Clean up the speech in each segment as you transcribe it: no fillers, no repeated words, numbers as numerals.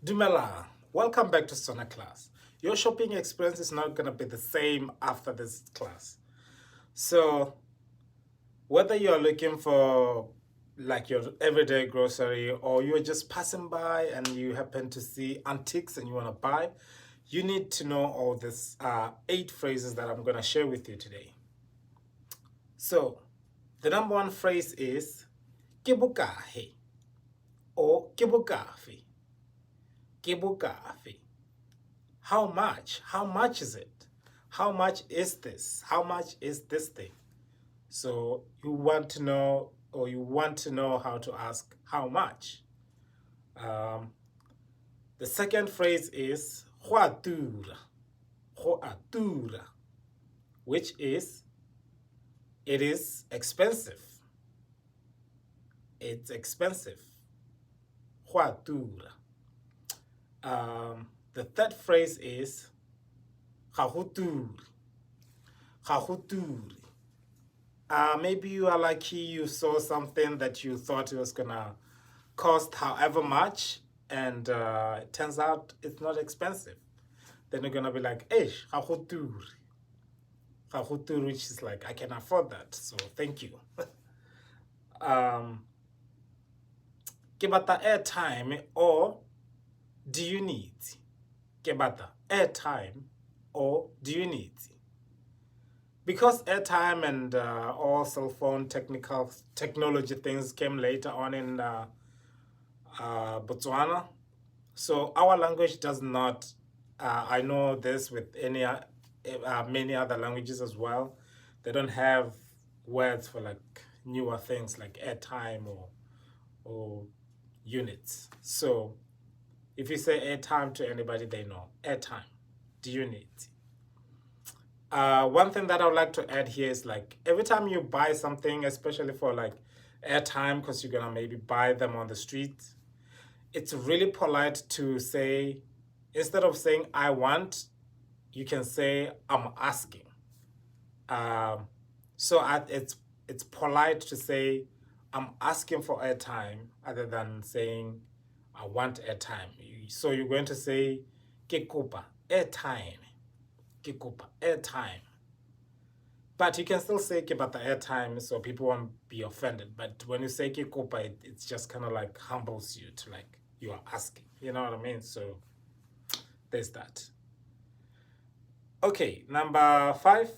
Dumela, welcome back to Setswana class. Your shopping experience is not going to be the same after this class. So, whether you're looking for like your everyday grocery or you're just passing by and you happen to see antiques and you want to buy, you need to know all these 8 phrases that I'm going to share with you today. So, the number one phrase is ke bokahe or ke bokafe. Ke bokafe. How much? How much is it? How much is this? How much is this thing? So you want to know, or you want to know how to ask how much. Um, the second phrase is go a tura, which is it is expensive. It's expensive. Go a tura. The third phrase is ga go ture. Ga go ture. Maybe you are lucky you saw something that you thought it was gonna cost however much, and it turns out it's not expensive. Then you're gonna be like, "Hey, ga go ture." Ga go ture, which is like, I can afford that, so thank you. Ke batla airtime or do you need? Ke batla airtime or do you need? Because airtime and all cell phone technology things came later on in Botswana, so our language does not. I know this with any many other languages as well. They don't have words for like newer things like airtime or units. So if you say airtime to anybody, they know airtime. Do you need? One thing that I would like to add here is like every time you buy something, especially for like airtime, because you're gonna maybe buy them on the street, it's really polite to say, instead of saying I want, you can say I'm asking. It's polite to say I'm asking for airtime other than saying I want airtime. So you're going to say ke kopa airtime. Ke kopa airtime. But you can still say ke batla airtime so people won't be offended. But when you say ke kopa, it's just kind of like humbles you to like you are asking. You know what I mean? So there's that. Okay, number 5.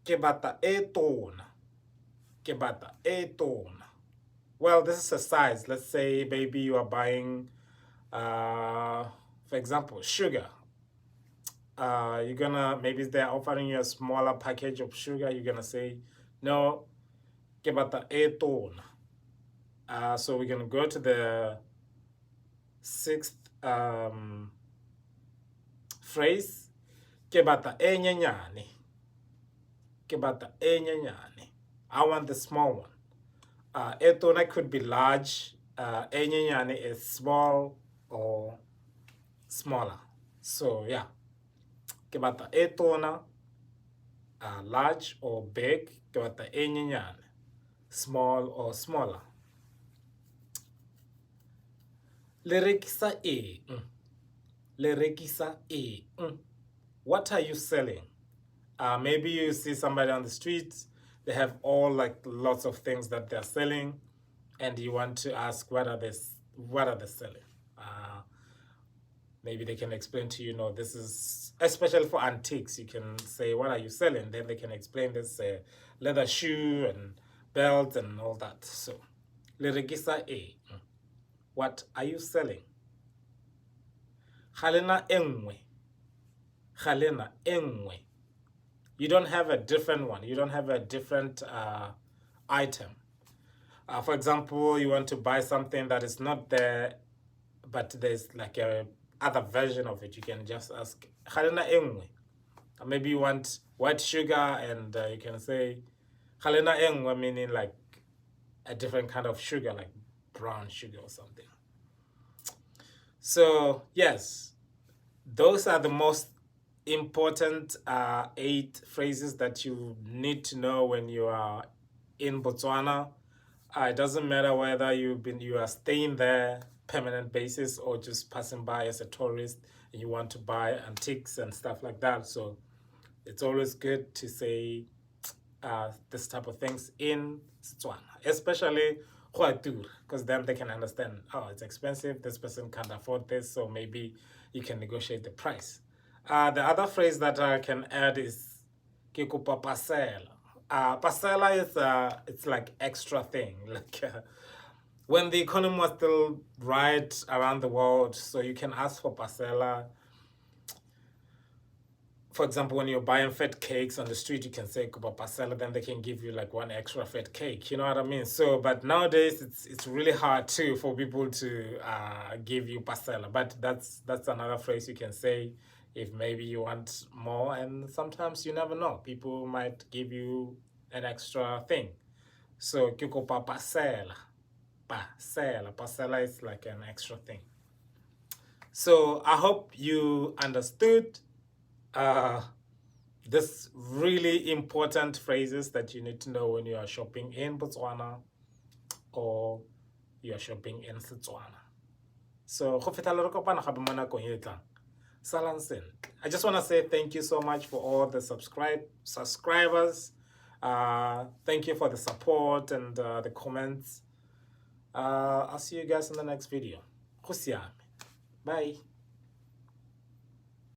Ke batla e tona. Ke batla e tona. Well, this is a size. Let's say maybe you are buying, for example, sugar. You're gonna, maybe they're offering you a smaller package of sugar. You're gonna say, no, ke batla e tona. So we're gonna go to the 6th phrase. Ke batla e nnyenyane. Ke batla e nnyenyane. I want the small one. E tona could be large. E nnyenyane is small or smaller. So yeah, ke batla e tona, large or big. Ke batla e nnyenyane, small or smaller. Le rekisa eng? Le rekisa eng? What are you selling? Maybe you see somebody on the street, they have all like lots of things that they're selling, and you want to ask what are they selling. Maybe they can explain to you, no, this is especially for antiques. You can say, what are you selling? Then they can explain this leather shoe and belt and all that. So le rekisa eng? What are you selling? Ga lena engwe. Ga lena engwe. You don't have a different one. You don't have a different item. For example, you want to buy something that is not there, but there's like a other version of it. You can just ask, ga lena engwe. Maybe you want white sugar, and you can say, ga lena engwe, meaning like a different kind of sugar, like brown sugar or something. So yes, those are the most important 8 phrases that you need to know when you are in Botswana. It doesn't matter whether you are staying there permanent basis or just passing by as a tourist and you want to buy antiques and stuff like that. So it's always good to say this type of things in Setswana, especially because then they can understand, oh, it's expensive, this person can't afford this, so maybe you can negotiate the price. The other phrase that I can add is ke kopa pasela. Pasela is it's like extra thing, like when the economy was still right around the world, so you can ask for pasela. For example, when you're buying fat cakes on the street, you can say kopa pasela, then they can give you like one extra fat cake. You know what I mean? So, but nowadays it's really hard too for people to give you pasela. But that's another phrase you can say if maybe you want more. And sometimes you never know, people might give you an extra thing. So, ke kopa pasela, pasela is like an extra thing. So I hope you understood this really important phrases that you need to know when you are shopping in Botswana or you are shopping in Setswana. So I just want to say thank you so much for all the subscribers. Thank you for the support and the comments. I'll see you guys in the next video. Bye.